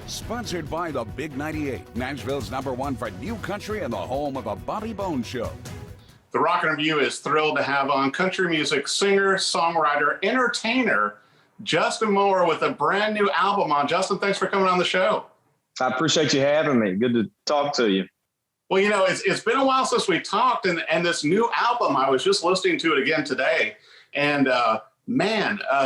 Sponsored by the Big 98, Nashville's #1 for new country and the home of the Bobby Bones Show. The Rockin' Review is thrilled to have on country music singer, songwriter, entertainer, Justin Moore with a brand new album on. Justin, thanks for coming on the show. I appreciate you having me. Good to talk to you. Well, you know, it's been a while since we talked, and this new album, I was just listening to it again today, and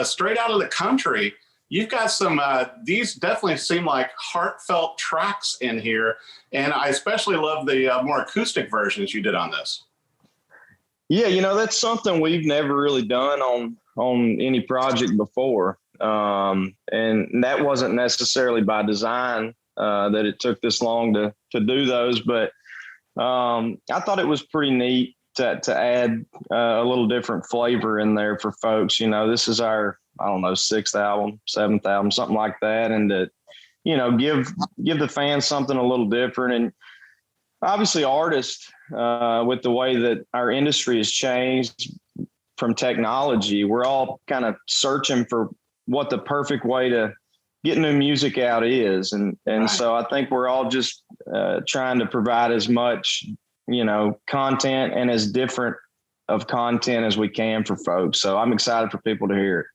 Straight Outta the Country, you've got some, these definitely seem like heartfelt tracks in here, and I especially love the more acoustic versions you did on this. Yeah, you know, that's something we've never really done on any project before, and that wasn't necessarily by design that it took this long to do those, but I thought it was pretty neat to add a little different flavor in there for folks. You know, this is our, I don't know, 6th album, 7th album, something like that. And to, you know, give the fans something a little different. And obviously artists, with the way that our industry has changed from technology, we're all kind of searching for what the perfect way to get new music out is. And Right. So I think we're all just trying to provide as much, you know, content and as different of content as we can for folks. So I'm excited for people to hear it.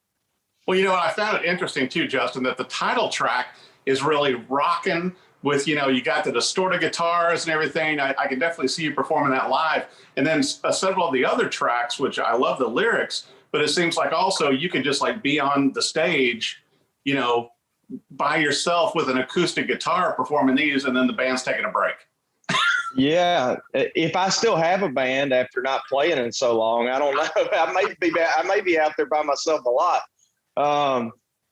Well, you know, I found it interesting too, Justin, that the title track is really rocking with, you know, you got the distorted guitars and everything. I can definitely see you performing that live. And then several of the other tracks, which I love the lyrics, but it seems like also you can just like be on the stage, you know, by yourself with an acoustic guitar performing these, and then the band's taking a break. Yeah, if I still have a band after not playing in so long, I don't know. I may be out there by myself a lot.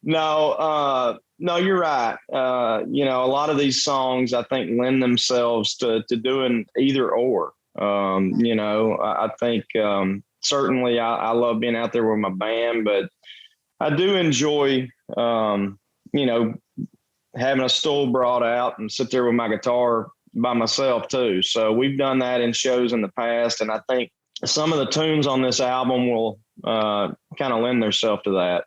No, you're right. You know, a lot of these songs I think lend themselves to doing either or. You know, I think certainly I love being out there with my band, but I do enjoy you know, having a stool brought out and sit there with my guitar by myself too. So we've done that in shows in the past, and I think some of the tunes on this album will kind of lend themselves to that.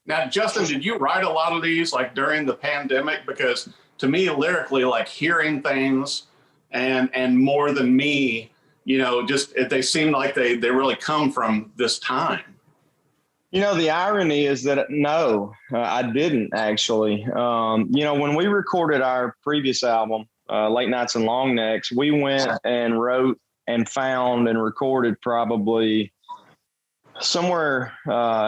Now, Justin, did you write a lot of these like during the pandemic? Because to me, lyrically, like Hearing Things and More Than Me, you know, just they seem like they really come from this time. You know, the irony is that no, I didn't actually. You know, when we recorded our previous album, Late Nights and Long Necks, we went and wrote and found and recorded probably somewhere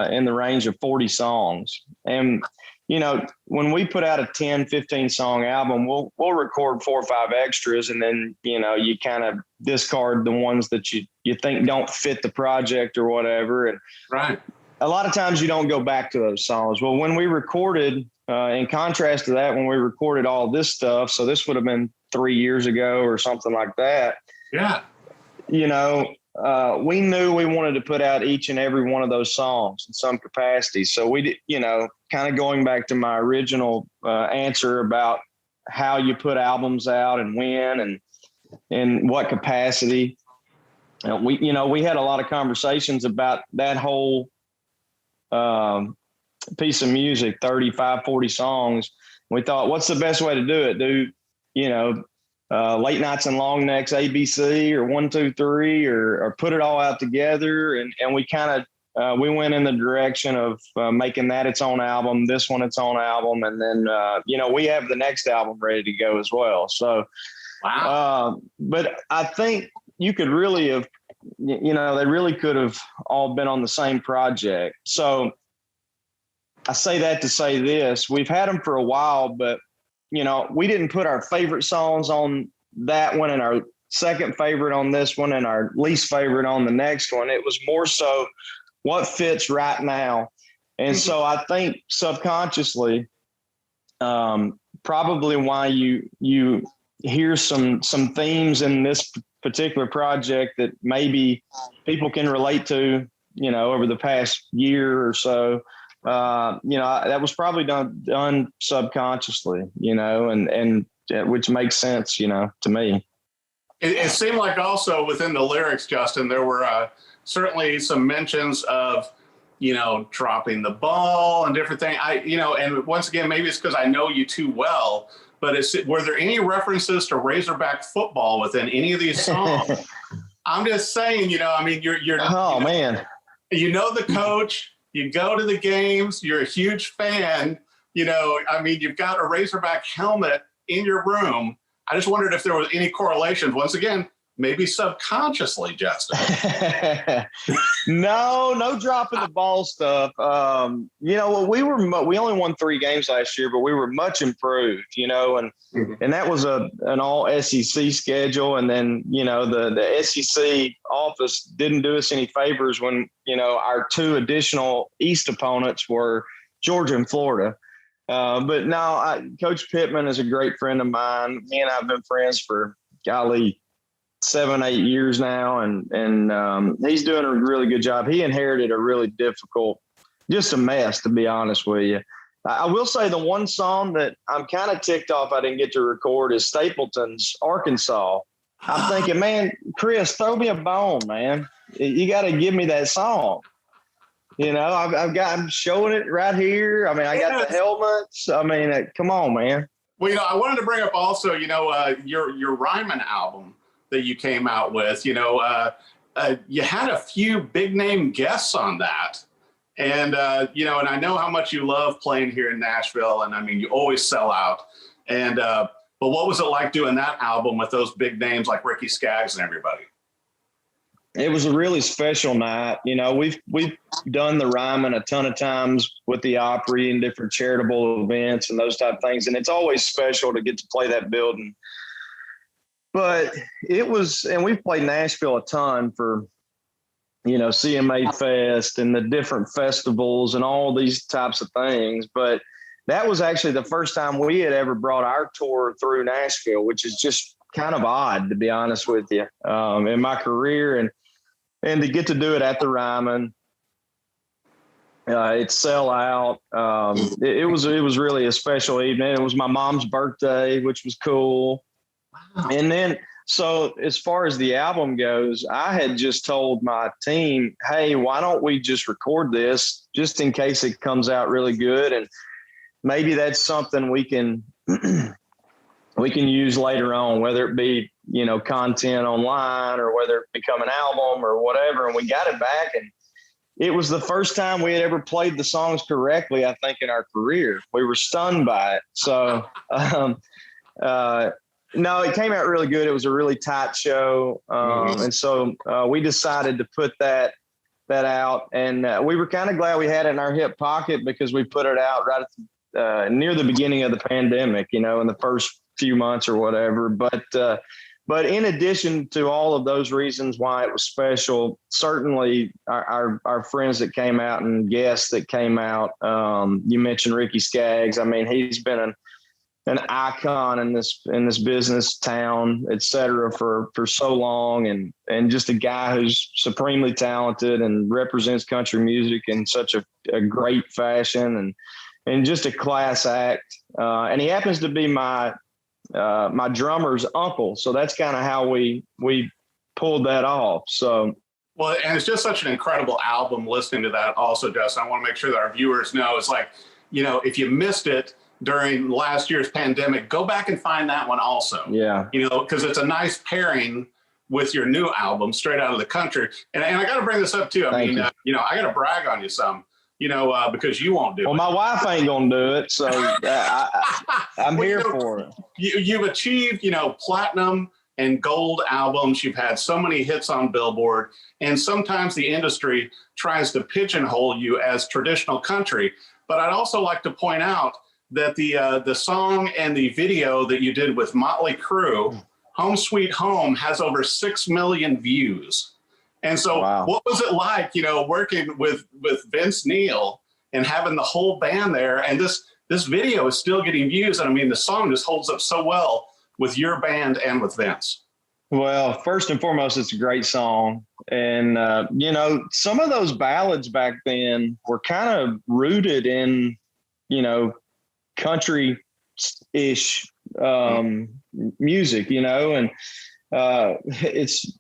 in the range of 40 songs. And, you know, when we put out a 10, 15 song album, we'll record 4 or 5 extras, and then, you know, you kind of discard the ones that you think don't fit the project or whatever. And Right. a lot of times you don't go back to those songs. Well, when we recorded, in contrast to that, when we recorded all this stuff, so this would have been 3 years ago or something like that. Yeah. You know, we knew we wanted to put out each and every one of those songs in some capacity. So we did, you know, kind of going back to my original answer about how you put albums out and when and in what capacity. We had a lot of conversations about that whole piece of music, 35, 40 songs. We thought, what's the best way to do it? Do, you know, Late Nights and Long Necks, ABC, or 1, 2, 3, or put it all out together. And we kind of, we went in the direction of making that its own album, this one its own album. And then, you know, we have the next album ready to go as well. So, Wow. But I think you could really have, you know, they really could have all been on the same project. So I say that to say this, we've had them for a while, but, you know, we didn't put our favorite songs on that one and our second favorite on this one and our least favorite on the next one. It was more so what fits right now. And so I think subconsciously, probably why you hear some themes in this particular project that maybe people can relate to, you know, over the past year or so. You know, that was probably done subconsciously, you know, and which makes sense, you know, to me. It seemed like also within the lyrics, Justin, there were certainly some mentions of dropping the ball and different things. And once again, maybe it's because I know you too well, but were there any references to Razorback football within any of these songs? I'm just saying, you're oh man, the coach, you go to the games, you're a huge fan, you've got a Razorback helmet in your room. I just wondered if there was any correlations. Once again, maybe subconsciously, Justin. No dropping the ball stuff. We only won 3 games last year, but we were much improved, and that was an all SEC schedule. And then, the SEC office didn't do us any favors when, our 2 additional East opponents were Georgia and Florida. But no, Coach Pittman is a great friend of mine. Me and I have been friends for, 7-8 years now, and he's doing a really good job. He inherited a really difficult, just a mess, to be honest with you. I will say the one song that I'm kind of ticked off I didn't get to record is Stapleton's Arkansas. I'm thinking, man, Chris, throw me a bone, man. You got to give me that song. I'm showing it right here. I got the helmets. Come on, man. Well, I wanted to bring up also, your Ryman album that you came out with. You had a few big name guests on that, and and I know how much you love playing here in Nashville, and you always sell out. And but what was it like doing that album with those big names like Ricky Skaggs and everybody? It was a really special night. We've done the Ryman a ton of times with the Opry and different charitable events and those type of things. And it's always special to get to play that building. But it was, and we've played Nashville a ton for, CMA Fest and the different festivals and all these types of things. But that was actually the first time we had ever brought our tour through Nashville, which is just kind of odd, to be honest with you, in my career. And to get to do it at the Ryman, it sell out. It was really a special evening. It was my mom's birthday, which was cool. Wow. And then, so as far as the album goes, I had just told my team, hey, why don't we just record this just in case it comes out really good? And maybe that's something we can use later on, whether it be, content online or whether it become an album or whatever. And we got it back, and it was the first time we had ever played the songs correctly, I think, in our career. We were stunned by it. So, no, it came out really good. It was a really tight show. And so we decided to put that out, and we were kind of glad we had it in our hip pocket because we put it out right at near the beginning of the pandemic, in the first few months or whatever. But in addition to all of those reasons why it was special, certainly our friends that came out and guests that came out, you mentioned Ricky Skaggs. He's been an icon in this business town, et cetera, for so long, and just a guy who's supremely talented and represents country music in such a great fashion, and just a class act. And he happens to be my drummer's uncle. So that's kind of how we pulled that off. So, well, and it's just such an incredible album listening to that also, Justin. I want to make sure that our viewers know, it's like, if you missed it during last year's pandemic, go back and find that one also. Yeah. Because it's a nice pairing with your new album, Straight Outta the Country. And I got to bring this up too. I got to brag on you some. Because you won't do it. Well, my wife ain't going to do it, so I'm here for it. You've achieved, platinum and gold albums. You've had so many hits on Billboard, and sometimes the industry tries to pigeonhole you as traditional country. But I'd also like to point out that the song and the video that you did with Motley Crue, Home Sweet Home, has over 6 million views. And so What was it like, working with Vince Neil and having the whole band there? And this video is still getting views. And the song just holds up so well with your band and with Vince. Well, first and foremost, it's a great song. And, some of those ballads back then were kind of rooted in, country-ish music, and it's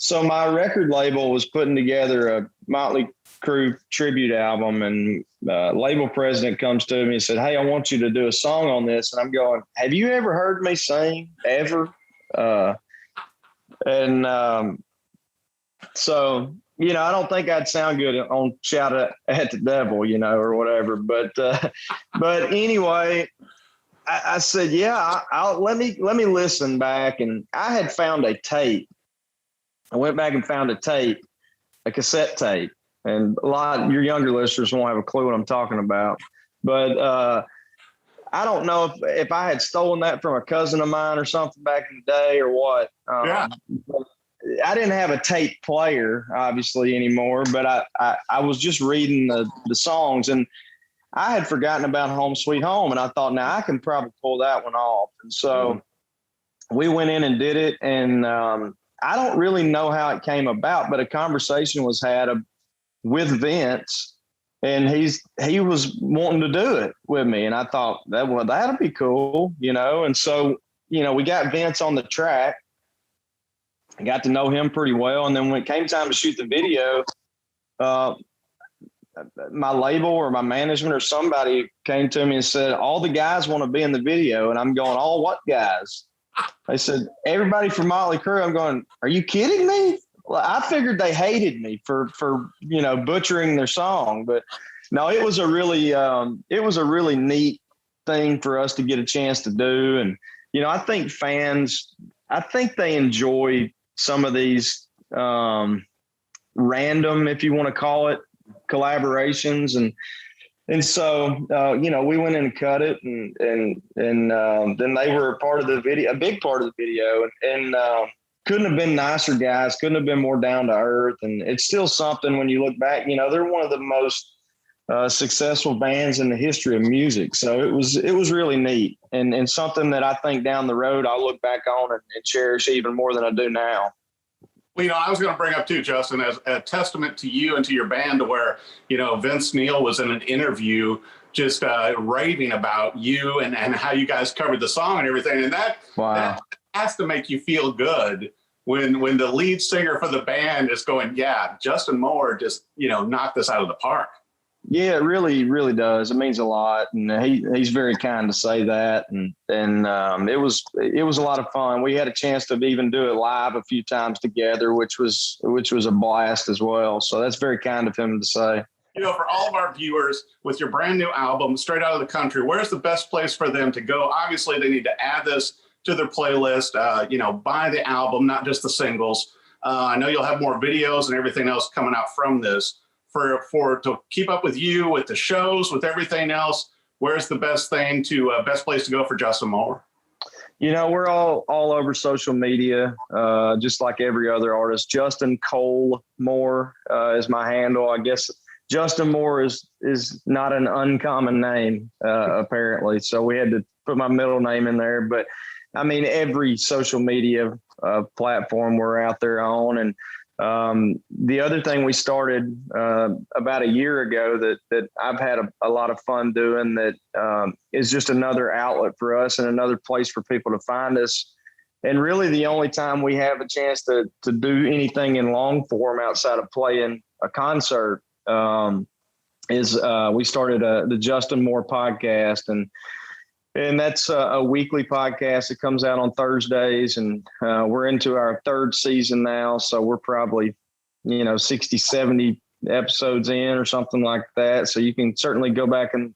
So my record label was putting together a Motley Crue tribute album, and label president comes to me and said, "Hey, I want you to do a song on this." And I'm going, "Have you ever heard me sing ever?" So, you know, I don't think I'd sound good on Shout at the Devil, you know, or whatever. But anyway, I said, yeah, let me listen back. And I had found a tape. I went back and found a tape, a cassette tape. And a lot of your younger listeners won't have a clue what I'm talking about. But I don't know if I had stolen that from a cousin of mine or something back in the day or what. Yeah. I didn't have a tape player, obviously, anymore, but I was just reading the songs, and I had forgotten about Home Sweet Home, and I thought, now I can probably pull that one off. And so we went in and did it, and I don't really know how it came about, but a conversation was had with Vince, and he was wanting to do it with me, and I thought, that'll be cool, you know. And so, you know, we got Vince on the track. I got to know him pretty well. And then when it came time to shoot the video, my label or my management or somebody came to me and said, "All the guys want to be in the video." And I'm going, "All what guys?" They said, "Everybody from Motley Crue." I'm going, "Are you kidding me?" Well, I figured they hated me for, you know, butchering their song, but no, it was a really neat thing for us to get a chance to do. And, you know, I think fans, they enjoy some of these random, if you want to call it, collaborations, and so you know, we went in and cut it, and then they were a part of the video, a big part of the video, and couldn't have been nicer guys, couldn't have been more down to earth, and it's still something when you look back. You know, they're one of the most successful bands in the history of music, so it was really neat, and something that I think down the road I'll look back on and cherish even more than I do now. Well, you know, I was going to bring up too, Justin, as a testament to you and to your band, to where, you know, Vince Neil was in an interview just raving about you and how you guys covered the song and everything, and that has to make you feel good when the lead singer for the band is going, "Yeah, Justin Moore just, you know, knocked this out of the park." Yeah, it really, really does. It means a lot, and he's very kind to say that. And it was a lot of fun. We had a chance to even do it live a few times together, which was a blast as well. So that's very kind of him to say. You know, for all of our viewers, with your brand new album, Straight Outta the Country, where's the best place for them to go? Obviously, they need to add this to their playlist. You know, buy the album, not just the singles. I know you'll have more videos and everything else coming out from this. To keep up with you, with the shows, with everything else, where's the best place to go for Justin Moore? You know, we're all over social media, just like every other artist. Justin Cole Moore is my handle. I guess Justin Moore is not an uncommon name, apparently. So we had to put my middle name in there. But I mean, every social media platform we're out there on. And the other thing we started about a year ago that I've had a lot of fun doing, that is just another outlet for us and another place for people to find us. And really the only time we have a chance to do anything in long form outside of playing a concert is we started the Justin Moore podcast, and that's a weekly podcast that comes out on Thursdays, and we're into our third season now. So we're probably, 60, 70 episodes in or something like that. So you can certainly go back and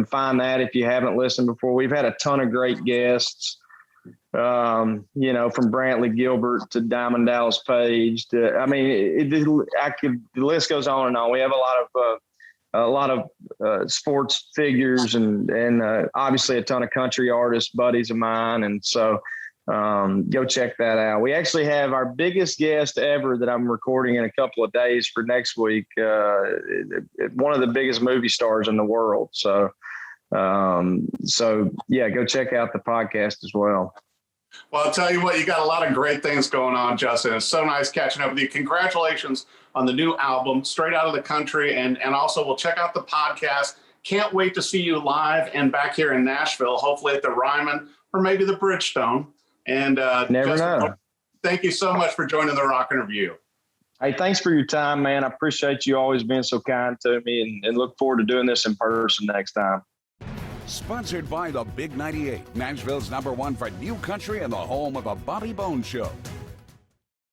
find that if you haven't listened before. We've had a ton of great guests, from Brantley Gilbert to Diamond Dallas Page to, the list goes on and on. We have a lot of sports figures and obviously a ton of country artists, buddies of mine. And so go check that out. We actually have our biggest guest ever that I'm recording in a couple of days for next week. One of the biggest movie stars in the world. So yeah, go check out the podcast as well. Well, I'll tell you what, you got a lot of great things going on, Justin. It's so nice catching up with you. Congratulations on the new album, Straight Outta the Country. And also we'll check out the podcast. Can't wait to see you live and back here in Nashville, hopefully at the Ryman or maybe the Bridgestone. And never know. thank you so much for joining the Rockin' Review. Hey, thanks for your time, man. I appreciate you always being so kind to me, and look forward to doing this in person next time. Sponsored by the Big 98, Nashville's #1 for new country and the home of the Bobby Bones Show.